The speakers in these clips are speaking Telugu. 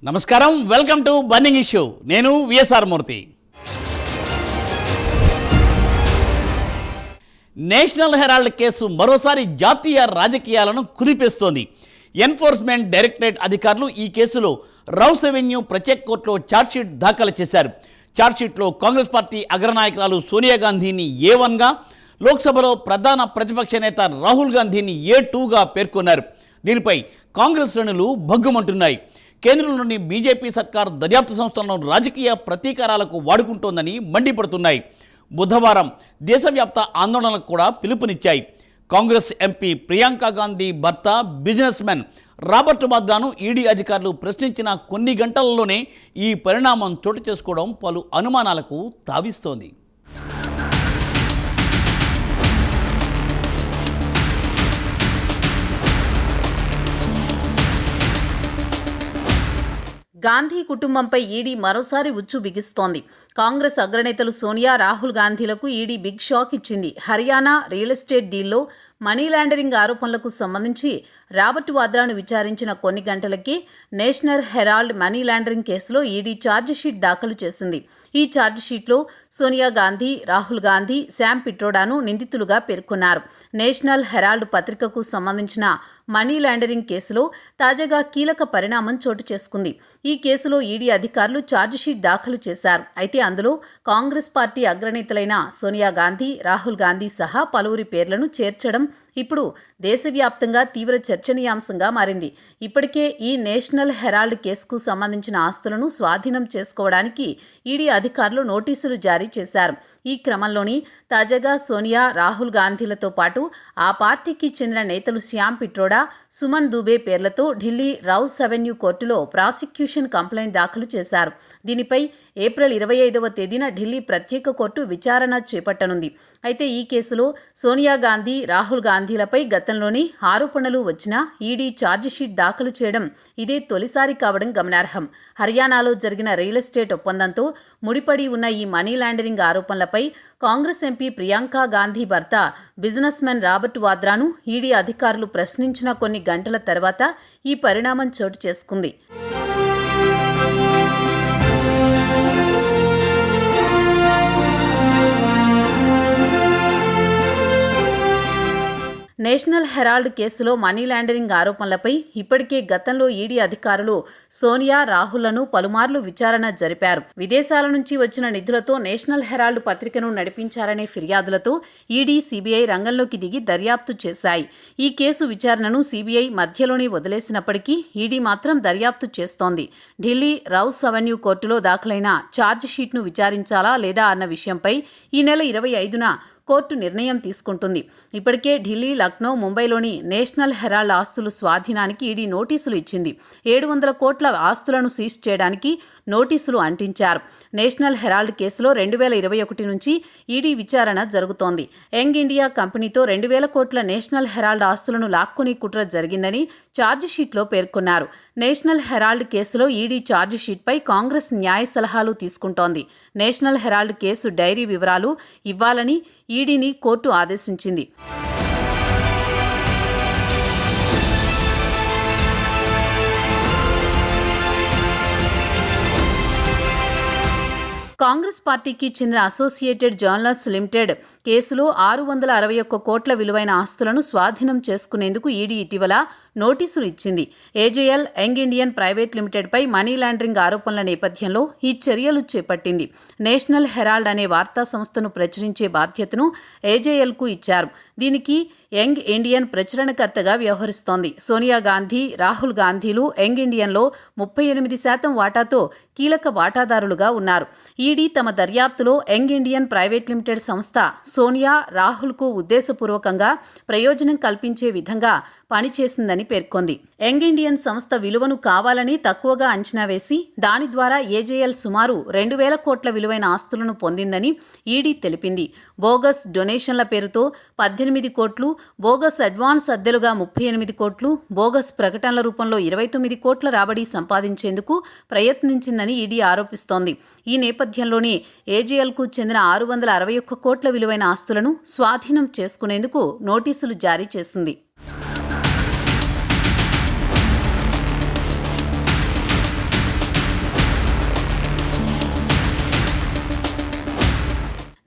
నమస్కారం, వెల్కమ్ టు బర్నింగ్ ఇష్యూ. నేను విఎస్ఆర్ మూర్తి. నేషనల్ హెరాల్డ్ కేసు మరోసారి జాతీయ రాజకీయాలను కుదిపేస్తోంది. ఎన్ఫోర్స్మెంట్ డైరెక్టరేట్ అధికారులు ఈ కేసులో రౌస్ అవెన్యూ ప్రత్యేక కోర్టులో ఛార్జ్షీట్ దాఖలు చేశారు. ఛార్జ్షీట్లో కాంగ్రెస్ పార్టీ అగ్రనాయకురాలు సోనియా గాంధీని A1గా, లోక్సభలో ప్రధాన ప్రతిపక్ష నేత రాహుల్ గాంధీని A2గా పేర్కొన్నారు. దీనిపై కాంగ్రెస్ శ్రేణులు భగ్గుమంటున్నాయి. కేంద్రంలోని బీజేపీ సర్కార్ దర్యాప్తు సంస్థలను రాజకీయ ప్రతీకారాలకు వాడుకుంటోందని మండిపడుతున్నాయి. బుధవారం దేశవ్యాప్త ఆందోళనలకు కూడా పిలుపునిచ్చాయి. కాంగ్రెస్ ఎంపీ ప్రియాంక గాంధీ భర్త బిజినెస్ మెన్ రాబర్ట్ వాద్రాను ఈడీ అధికారులు ప్రశ్నించిన కొన్ని గంటలలోనే ఈ పరిణామం చోటు చేసుకోవడం పలు అనుమానాలకు తావిస్తోంది. గాంధీ కుటుంబంపై ఈడీ మరోసారి ఉచ్చు బిగిస్తోంది. కాంగ్రెస్ అగ్రనేతలు సోనియా, రాహుల్ గాంధీలకు ఈడీ బిగ్ షాక్ ఇచ్చింది. హర్యానా రియల్ ఎస్టేట్ డీల్లో మనీ లాండరింగ్ ఆరోపణలకు సంబంధించి రాబర్ట్ వాద్రాను విచారించిన కొన్ని గంటలకి నేషనల్ హెరాల్డ్ మనీ లాండరింగ్ కేసులో ఈడీ ఛార్జిషీట్ దాఖలు చేసింది. ఈ ఛార్జిషీట్లో సోనియా గాంధీ, రాహుల్ గాంధీ, శామ్ పిట్రోడాను నిందితులుగా పేర్కొన్నారు. నేషనల్ హెరాల్డ్ పత్రికకు సంబంధించిన మనీ లాండరింగ్ కేసులో తాజాగా కీలక పరిణామం చోటు చేసుకుంది. ఈ కేసులో ఈడీ అధికారులు ఛార్జిషీట్ దాఖలు చేశారు. అయితే అందులో కాంగ్రెస్ పార్టీ అగ్రనేతలైన సోనియా గాంధీ, రాహుల్ గాంధీ సహా పలువురి పేర్లను చేర్చడం ఇప్పుడు దేశవ్యాప్తంగా తీవ్ర చర్చనీయాంశంగా మారింది. ఇప్పటికే ఈ నేషనల్ హెరాల్డ్ కేసుకు సంబంధించిన ఆస్తులను స్వాధీనం చేసుకోవడానికి ఈడీ అధికారులు నోటీసులు జారీ చేశారు. ఈ క్రమంలోని తాజాగా సోనియా, రాహుల్ గాంధీలతో పాటు ఆ పార్టీకి చెందిన నేతలు శ్యామ్ పిట్రోడా, సుమన్ దూబే పేర్లతో ఢిల్లీ రౌస్ అవెన్యూ కోర్టులో ప్రాసిక్యూషన్ కంప్లైంట్ దాఖలు చేశారు. దీనిపై ఏప్రిల్ 25వ తేదీన ఢిల్లీ ప్రత్యేక కోర్టు విచారణ చేపట్టనుంది. అయితే ఈ కేసులో సోనియా గాంధీ, రాహుల్ గాంధీలపై గతంలోని ఆరోపణలు వచ్చినా ఈడీ ఛార్జిషీట్ దాఖలు చేయడం ఇదే తొలిసారి కావడం గమనార్హం. హర్యానాలో జరిగిన రియల్ ఎస్టేట్ ఒప్పందంతో ముడిపడి ఉన్న ఈ మనీ లాండరింగ్ ఆరోపణలపై కాంగ్రెస్ ఎంపీ ప్రియాంక గాంధీ భర్త బిజినెస్ మెన్ రాబర్ట్ వాద్రాను ఈడీ అధికారులు ప్రశ్నించిన కొన్ని గంటల తర్వాత ఈ పరిణామం చోటు చేసుకుంది. నేషనల్ హెరాల్డ్ కేసులో మనీ లాండరింగ్ ఆరోపణలపై ఇప్పటికే గతంలో ఈడీ అధికారులు సోనియా, రాహుల్లను పలుమార్లు విచారణ జరిపారు. విదేశాల నుంచి వచ్చిన నిధులతో నేషనల్ హెరాల్డ్ పత్రికను నడిపించారనే ఫిర్యాదులతో ఈడీ, సిబిఐ రంగంలోకి దిగి దర్యాప్తు చేశాయి. ఈ కేసు విచారణను సిబిఐ మధ్యలోనే వదిలేసినప్పటికీ ఈడీ మాత్రం దర్యాప్తు చేస్తోంది. ఢిల్లీ రౌస్ అవెన్యూ కోర్టులో దాఖలైన ఛార్జిషీట్ను విచారించాలా లేదా అన్న విషయంపై ఈ నెల 25న కోర్టు నిర్ణయం తీసుకుంటుంది. ఇప్పటికే ఢిల్లీ, లక్నో, ముంబైలోని నేషనల్ హెరాల్డ్ ఆస్తులు స్వాధీనానికి ఈడీ నోటీసులు ఇచ్చింది. 700 కోట్ల ఆస్తులను సీజ్ చేయడానికి నోటీసులు అంటించారు. నేషనల్ హెరాల్డ్ కేసులో 2021 నుంచి ఈడీ విచారణ జరుగుతోంది. యంగ్ ఇండియా కంపెనీతో 2000 కోట్ల నేషనల్ హెరాల్డ్ ఆస్తులను లాక్కొనే కుట్ర జరిగిందని ఛార్జిషీట్లో పేర్కొన్నారు. నేషనల్ హెరాల్డ్ కేసులో ఈడీ ఛార్జిషీట్పై కాంగ్రెస్ న్యాయ సలహాలు తీసుకుంటోంది. నేషనల్ హెరాల్డ్ కేసు డైరీ వివరాలు ఇవ్వాలని ఈడీని కోర్టు ఆదేశించింది. కాంగ్రెస్ పార్టీకి చెందిన అసోసియేటెడ్ జర్నల్స్ లిమిటెడ్ కేసులో 661 కోట్ల విలువైన ఆస్తులను స్వాధీనం చేసుకునేందుకు ఈడీ ఇటీవల నోటీసులు ఇచ్చింది. ఏజేఎల్ యంగ్ ఇండియన్ ప్రైవేట్ లిమిటెడ్పై మనీ లాండరింగ్ ఆరోపణల నేపథ్యంలో ఈ చర్యలు చేపట్టింది. నేషనల్ హెరాల్డ్ అనే వార్తా సంస్థను ప్రచురించే బాధ్యతను ఏజేఎల్కు ఇచ్చారు. దీనికి యంగ్ ఇండియన్ ప్రచురణకర్తగా వ్యవహరిస్తోంది. సోనియా గాంధీ, రాహుల్ గాంధీలు యంగ్ ఇండియన్లో 38% వాటాతో కీలక వాటాదారులుగా ఉన్నారు. ఈడీ తమ దర్యాప్తులో యంగ్ ఇండియన్ ప్రైవేట్ లిమిటెడ్ సంస్థ సోనియా, రాహుల్కు ఉద్దేశపూర్వకంగా ప్రయోజనం కల్పించే విధంగా పనిచేసిందని పేర్కొంది. యంగ్ ఇండియన్ సంస్థ విలువను కావాలని తక్కువగా అంచనా వేసి దాని ద్వారా ఏజేఎల్ సుమారు 2000 కోట్ల విలువైన ఆస్తులను పొందిందని ఈడీ తెలిపింది. బోగస్ డొనేషన్ల పేరుతో 18 కోట్లు, బోగస్ అడ్వాన్స్ అద్దెలుగా 38 కోట్లు, బోగస్ ప్రకటనల రూపంలో 29 కోట్ల రాబడి సంపాదించేందుకు ప్రయత్నించిందని ఈడీ ఆరోపిస్తోంది. ఈ నేపథ్యంలోనే ఏజేఎల్కు చెందిన 661 కోట్ల విలువైన ఆస్తులను స్వాధీనం చేసుకునేందుకు నోటీసులు జారీ చేసింది.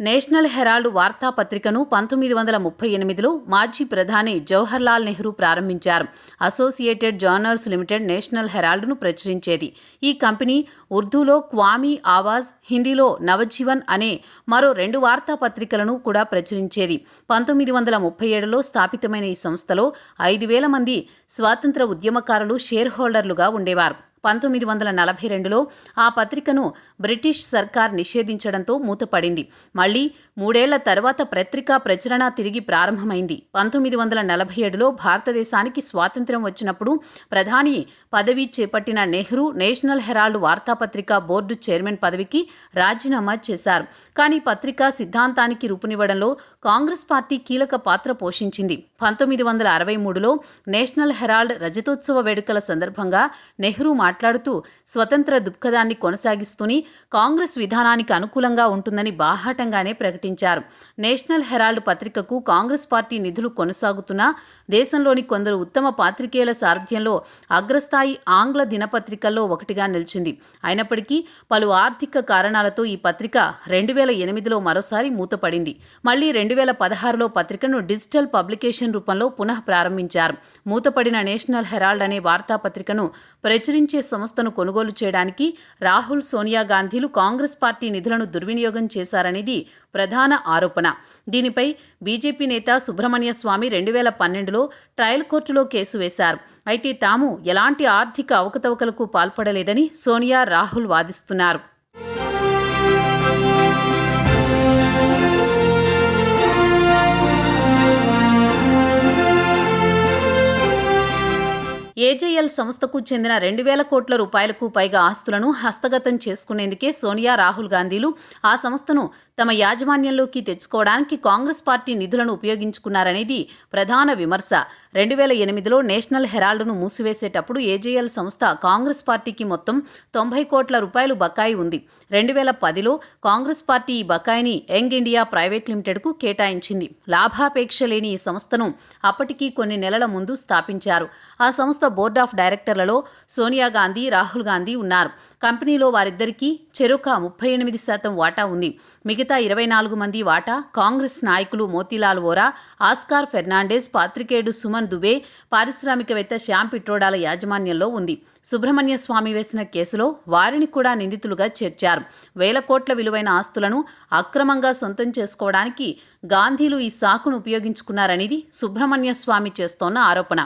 నేషనల్ హెరాల్డ్ వార్తాపత్రికను 1938లో మాజీ ప్రధాని జవహర్లాల్ నెహ్రూ ప్రారంభించారు. అసోసియేటెడ్ జర్నల్స్ లిమిటెడ్ నేషనల్ హెరాల్డ్ను ప్రచురించేది. ఈ కంపెనీ ఉర్దూలో క్వామీ ఆవాజ్, హిందీలో నవజీవన్ అనే మరో 2 వార్తాపత్రికలను కూడా ప్రచురించేది. 1937లో స్థాపితమైన ఈ సంస్థలో 5,000 మంది స్వాతంత్ర ఉద్యమకారులు షేర్ హోల్డర్లుగా ఉండేవారు. 1942లో ఆ పత్రికను బ్రిటిష్ సర్కార్ నిషేధించడంతో మూతపడింది. మళ్లీ 3 ఏళ్ల తర్వాత పత్రికా ప్రచురణ తిరిగి ప్రారంభమైంది. 1947లో భారతదేశానికి స్వాతంత్ర్యం వచ్చినప్పుడు ప్రధాని పదవి చేపట్టిన నెహ్రూ నేషనల్ హెరాల్డ్ వార్తాపత్రిక బోర్డు చైర్మన్ పదవికి రాజీనామా చేశారు. కానీ పత్రికా సిద్ధాంతానికి రూపునివ్వడంలో కాంగ్రెస్ పార్టీ కీలక పాత్ర పోషించింది. 1963లో నేషనల్ హెరాల్డ్ రజతోత్సవ వేడుకల సందర్భంగా నెహ్రూ మాట్లాడుతూ స్వతంత్ర దుఃఖదాన్ని కొనసాగిస్తూనే కాంగ్రెస్ విధానానికి అనుకూలంగా ఉంటుందని బాహాటంగానే ప్రకటించారు. నేషనల్ హెరాల్డ్ పత్రికకు కాంగ్రెస్ పార్టీ నిధులు కొనసాగుతున్నా దేశంలోని కొందరు ఉత్తమ పాత్రికేయుల సారథ్యంలో అగ్రస్థాయి ఆంగ్ల దినపత్రికల్లో ఒకటిగా నిలిచింది. అయినప్పటికీ పలు ఆర్థిక కారణాలతో ఈ పత్రిక 2008లో మరోసారి మూతపడింది. మళ్లీ 2016లో పత్రికను డిజిటల్ పబ్లికేషన్ రూపంలో పునః ప్రారంభించారు. మూతపడిన నేషనల్ హెరాల్డ్ అనే వార్తాపత్రికను ప్రచురించే సంస్థను కొనుగోలు చేయడానికి రాహుల్, సోనియా గాంధీలు కాంగ్రెస్ పార్టీ నిధులను దుర్వినియోగం చేశారనేది ప్రధాన ఆరోపణ. దీనిపై బీజేపీ నేత సుబ్రహ్మణ్య స్వామి 2012లో ట్రయల్ కోర్టులో కేసు వేశారు. అయితే తాము ఎలాంటి ఆర్థిక అవకతవకలకు పాల్పడలేదని సోనియా, రాహుల్ వాదిస్తున్నారు. ఏజేఎల్ సంస్థకు చెందిన 2,000 కోట్ల రూపాయలకు పైగా ఆస్తులను హస్తగతం చేసుకునేందుకే సోనియా, రాహుల్ గాంధీలు ఆ సంస్థను తమ యాజమాన్యంలోకి తెచ్చుకోవడానికి కాంగ్రెస్ పార్టీ నిధులను ఉపయోగించుకున్నారనేది ప్రధాన విమర్శ. 2008లో నేషనల్ హెరాల్డ్ను మూసివేసేటప్పుడు ఏజేఎల్ సంస్థ కాంగ్రెస్ పార్టీకి మొత్తం 90 కోట్ల రూపాయలు బకాయి ఉంది. 2010లో కాంగ్రెస్ పార్టీ ఈ బకాయిని యంగ్ ఇండియా ప్రైవేట్ లిమిటెడ్కు కేటాయించింది. లాభాపేక్ష లేని ఈ సంస్థను అప్పటికి కొన్ని నెలల ముందు స్థాపించారు. ఆ సంస్థ బోర్డ్ ఆఫ్ డైరెక్టర్లలో సోనియా గాంధీ, రాహుల్ గాంధీ ఉన్నారు. కంపెనీలో వారిద్దరికీ చెరొక 38% వాటా ఉంది. మిగతా 24 మంది వాటా కాంగ్రెస్ నాయకులు మోతీలాల్ వోరా, ఆస్కార్ ఫెర్నాండెస్, పాత్రికేయుడు సుమన్ దుబే, పారిశ్రామికవేత్త శ్యామ్ పిట్రోడాల యాజమాన్యంలో ఉంది. సుబ్రహ్మణ్య స్వామి వేసిన కేసులో వారిని కూడా నిందితులుగా చేర్చారు. 1,000 కోట్ల విలువైన ఆస్తులను అక్రమంగా సొంతం చేసుకోవడానికి గాంధీలు ఈ సాకును ఉపయోగించుకున్నారనేది సుబ్రహ్మణ్య స్వామి చేస్తోన్న ఆరోపణ.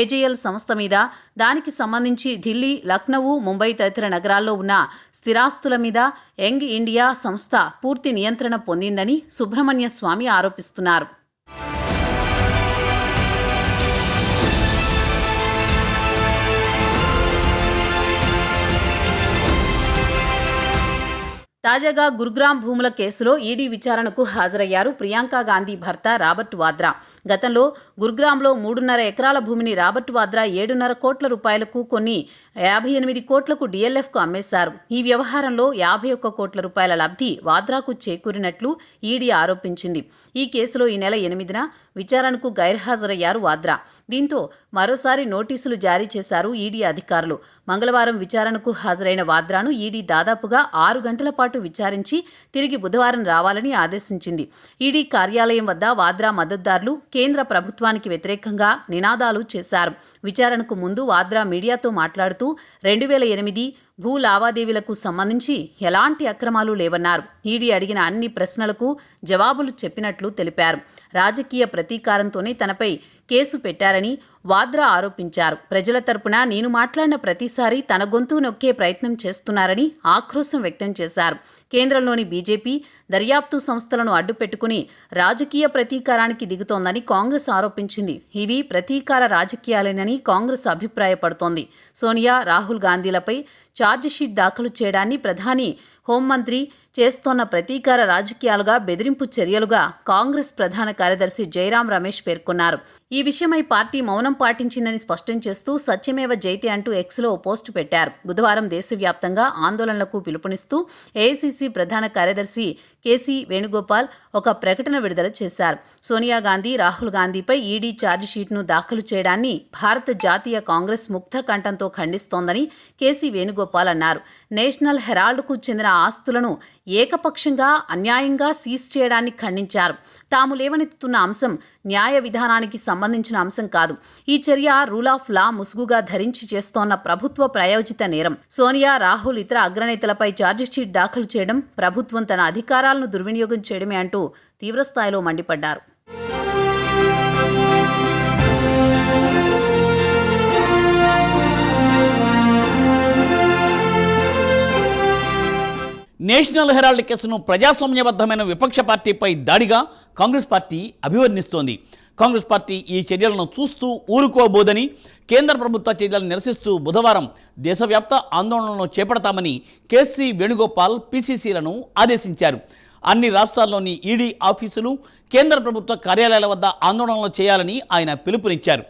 ఏజేఎల్ సంస్థ మీద, దానికి సంబంధించి ఢిల్లీ, లక్నవూ, ముంబై తదితర నగరాల్లో ఉన్న స్థిరాస్తుల మీద యంగ్ ఇండియా సంస్థ పూర్తి నియంత్రణ పొందిందని సుబ్రహ్మణ్య స్వామి ఆరోపిస్తున్నారు. తాజాగా గురుగ్రామ్ భూముల కేసులో ఈడీ విచారణకు హాజరయ్యారు ప్రియాంక గాంధీ భర్త రాబర్ట్ వాద్రా. గతంలో గురుగ్రామ్లో 3.5 ఎకరాల భూమిని రాబర్ట్ వాద్రా 7.5 కోట్ల రూపాయలకు, కొన్ని 58 కోట్లకు డీఎల్ఎఫ్కు అమ్మేశారు. ఈ వ్యవహారంలో 51 కోట్ల రూపాయల లబ్ధి వాద్రాకు చేకూరినట్లు ఈడీ ఆరోపించింది. ఈ కేసులో ఈ నెల 8న విచారణకు గైర్హాజరయ్యారు వాద్రా. దీంతో మరోసారి నోటీసులు జారీ చేశారు ఈడీ అధికారులు. మంగళవారం విచారణకు హాజరైన వాద్రాను ఈడీ దాదాపుగా 6 గంటల పాటు విచారించి తిరిగి బుధవారం రావాలని ఆదేశించింది. ఈడీ కార్యాలయం వద్ద వాద్రా మద్దతుదారులు కేంద్ర ప్రభుత్వానికి వ్యతిరేకంగా నినాదాలు చేశారు. విచారణకు ముందు వాద్రా మీడియాతో మాట్లాడుతూ 2008 భూ లావాదేవీలకు సంబంధించి ఎలాంటి అక్రమాలు లేవన్నారు. ఈడీ అడిగిన అన్ని ప్రశ్నలకు జవాబులు చెప్పినట్లు తెలిపారు. రాజకీయ ప్రతీకారంతోనే తనపై కేసు పెట్టారని వాద్రా ఆరోపించారు. ప్రజల తరపున నేను మాట్లాడిన ప్రతిసారి తన గొంతు నొక్కే ప్రయత్నం చేస్తున్నారని ఆక్రోశం వ్యక్తం చేశారు. కేంద్రంలోని బీజేపీ దర్యాప్తు సంస్థలను అడ్డుపెట్టుకుని రాజకీయ ప్రతీకారానికి దిగుతోందని కాంగ్రెస్ ఆరోపించింది. ఇవి ప్రతీకార రాజకీయాలేనని కాంగ్రెస్ అభిప్రాయపడుతోంది. సోనియా, రాహుల్ గాంధీలపై ఛార్జిషీట్ దాఖలు చేయడాన్ని ప్రధాని, హోంమంత్రి చేస్తోన్న ప్రతీకార రాజకీయాలుగా, బెదిరింపు చర్యలుగా కాంగ్రెస్ ప్రధాన కార్యదర్శి జైరాం రమేష్ పేర్కొన్నారు. ఈ విషయమై పార్టీ మౌనం పాటించిందని స్పష్టం చేస్తూ సత్యమేవ జైతే అంటూ ఎక్స్లో ఓ పోస్టు పెట్టారు. బుధవారం దేశవ్యాప్తంగా ఆందోళనలకు పిలుపునిస్తూ ఏఐసీసీ ప్రధాన కార్యదర్శి కేసీ వేణుగోపాల్ ఒక ప్రకటన విడుదల చేశారు. సోనియా గాంధీ, రాహుల్ గాంధీపై ఈడీ ఛార్జిషీట్ను దాఖలు చేయడాన్ని భారత జాతీయ కాంగ్రెస్ ముక్త కంఠంతో ఖండిస్తోందని కేసీ వేణుగోపాల్ అన్నారు. నేషనల్ హెరాల్డ్కు చెందిన ఆస్తులను ఏకపక్షంగా అన్యాయంగా సీజ్ చేయడాన్ని ఖండించారు. తాము లేవనెత్తుతున్న అంశం న్యాయ విధానానికి సంబంధించిన అంశం కాదు. ఈ చర్య రూల్ ఆఫ్ లా ముసుగుగా ధరించి చేస్తోన్న ప్రభుత్వ ప్రాయోజిత నేరం. సోనియా, రాహుల్ ఇతర అగ్రనేతలపై ఛార్జిషీట్ దాఖలు చేయడం ప్రభుత్వం తన అధికారాలను దుర్వినియోగం చేయడమే అంటూ తీవ్రస్థాయిలో మండిపడ్డారు. నేషనల్ హెరాల్డ్ కేసును ప్రజాస్వామ్యబద్ధమైన విపక్ష పార్టీపై దాడిగా కాంగ్రెస్ పార్టీ అభివర్ణిస్తోంది. కాంగ్రెస్ పార్టీ ఈ చర్యలను చూస్తూ ఊరుకోబోదని, కేంద్ర ప్రభుత్వ చర్యలను నిరసిస్తూ బుధవారం దేశవ్యాప్త ఆందోళనలను చేపడతామని కేసీ వేణుగోపాల్ పీసీసీలను ఆదేశించారు. అన్ని రాష్ట్రాల్లోని ఈడీ ఆఫీసులు, కేంద్ర ప్రభుత్వ కార్యాలయాల వద్ద ఆందోళనలు చేయాలని ఆయన పిలుపునిచ్చారు.